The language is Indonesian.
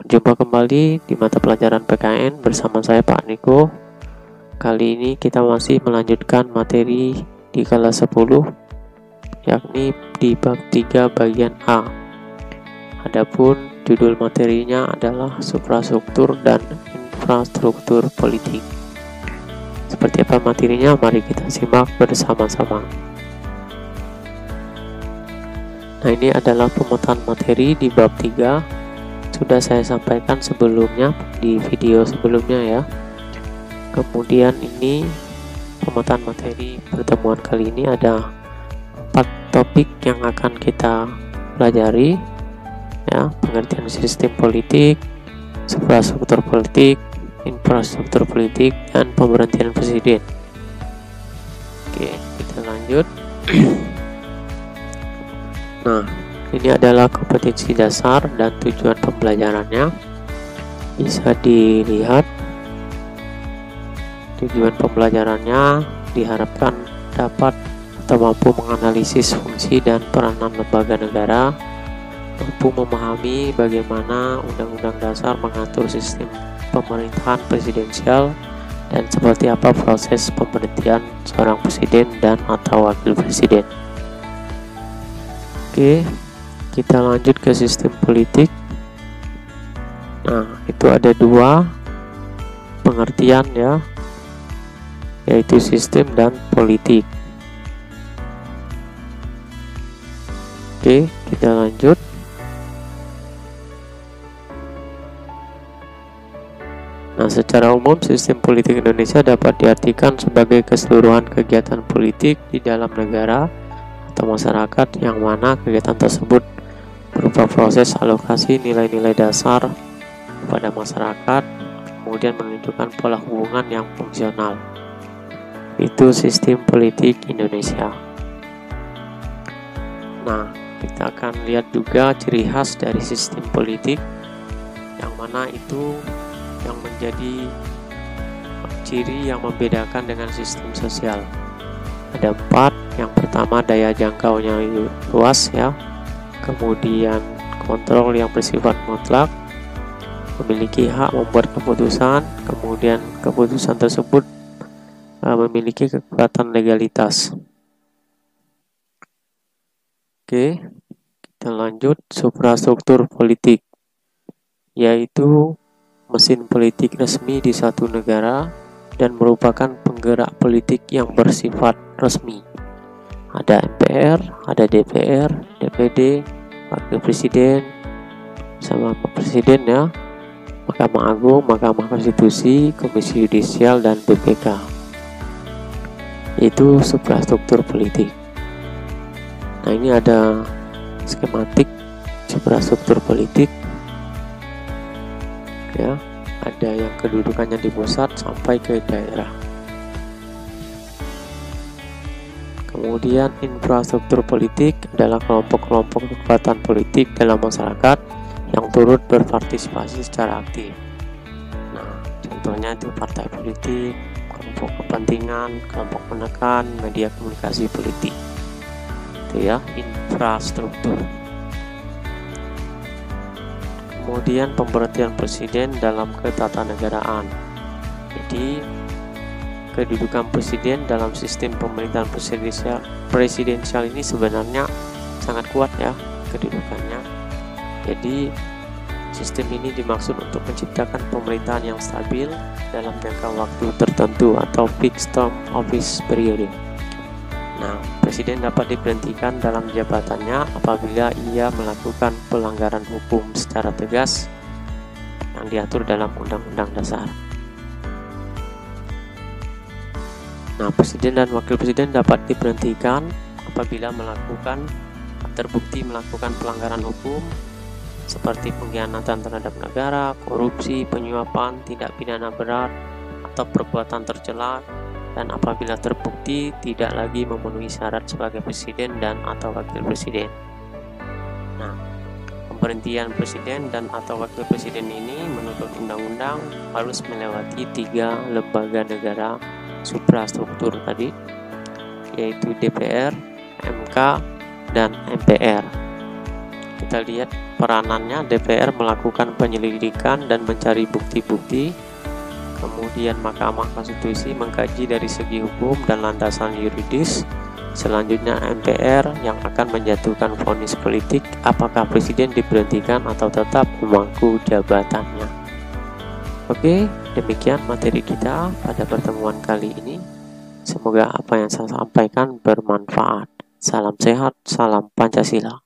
Jumpa kembali di mata pelajaran PKN bersama saya Pak Niko. Kali ini kita masih melanjutkan materi di kelas 10, yakni di bab 3 bagian A. Adapun judul materinya adalah suprastruktur dan infrastruktur politik. Seperti apa materinya? Mari kita simak bersama-sama. Nah, ini adalah pemetaan materi di bab 3. Sudah saya sampaikan sebelumnya di video sebelumnya ya. Kemudian ini pemetaan materi pertemuan kali ini ada 4 topik yang akan kita pelajari ya: pengertian sistem politik, suprastruktur politik, infrastruktur politik, dan pemberhentian presiden. Oke, kita lanjut. Nah, ini adalah kompetensi dasar dan tujuan pembelajarannya. Bisa dilihat tujuan pembelajarannya diharapkan dapat atau mampu menganalisis fungsi dan peranan lembaga negara, mampu memahami bagaimana Undang-Undang Dasar mengatur sistem pemerintahan presidensial dan seperti apa proses pemberhentian seorang presiden dan atau wakil presiden. Oke, kita lanjut ke sistem politik. Nah, itu ada 2 pengertian ya, yaitu sistem dan politik. Oke, kita lanjut. Nah, secara umum sistem politik Indonesia dapat diartikan sebagai keseluruhan kegiatan politik di dalam negara atau masyarakat, yang mana kegiatan tersebut berupa proses alokasi nilai-nilai dasar kepada masyarakat, kemudian menunjukkan pola hubungan yang fungsional. Itu sistem politik Indonesia. Nah, kita akan lihat juga ciri khas dari sistem politik, yang mana itu yang menjadi ciri yang membedakan dengan sistem sosial. Ada 4. Yang pertama, daya jangkaunya luas ya. Kemudian kontrol yang bersifat mutlak, memiliki hak membuat keputusan, kemudian keputusan tersebut memiliki kekuatan legalitas. Oke, kita lanjut. Suprastruktur politik, yaitu mesin politik resmi di suatu negara dan merupakan penggerak politik yang bersifat resmi. Ada MPR, ada DPR, DPD, Wakil Presiden, sama Presiden ya, Mahkamah Agung, Mahkamah Konstitusi, Komisi Yudisial, dan BPK. Itu suprastruktur politik. Nah, ini ada skematik suprastruktur politik ya, ada yang kedudukannya di pusat sampai ke daerah. Kemudian infrastruktur politik adalah kelompok-kelompok kekuatan politik dalam masyarakat yang turut berpartisipasi secara aktif. Nah, contohnya itu partai politik, kelompok kepentingan, kelompok penekan, media komunikasi politik. Itu ya, infrastruktur. Kemudian pemberhentian presiden dalam ketatanegaraan. Jadi kedudukan presiden dalam sistem pemerintahan presidensial ini sebenarnya sangat kuat ya kedudukannya. Jadi sistem ini dimaksud untuk menciptakan pemerintahan yang stabil dalam jangka waktu tertentu atau fixed term office period. Nah, presiden dapat diberhentikan dalam jabatannya apabila ia melakukan pelanggaran hukum secara tegas yang diatur dalam Undang-Undang Dasar. Nah, presiden dan wakil presiden dapat diberhentikan apabila terbukti melakukan pelanggaran hukum seperti pengkhianatan terhadap negara, korupsi, penyuapan, tindak pidana berat, atau perbuatan tercela, dan apabila terbukti tidak lagi memenuhi syarat sebagai presiden dan atau wakil presiden. Nah, pemberhentian presiden dan atau wakil presiden ini menurut undang-undang harus melewati 3 lembaga negara suprastruktur tadi, yaitu DPR, MK, dan MPR. Kita lihat peranannya, DPR melakukan penyelidikan dan mencari bukti-bukti. Kemudian Mahkamah Konstitusi mengkaji dari segi hukum dan landasan yuridis. Selanjutnya MPR yang akan menjatuhkan vonis politik apakah presiden diberhentikan atau tetap memangku jabatannya. Oke, demikian materi kita pada pertemuan kali ini. Semoga apa yang saya sampaikan bermanfaat. Salam sehat, salam Pancasila.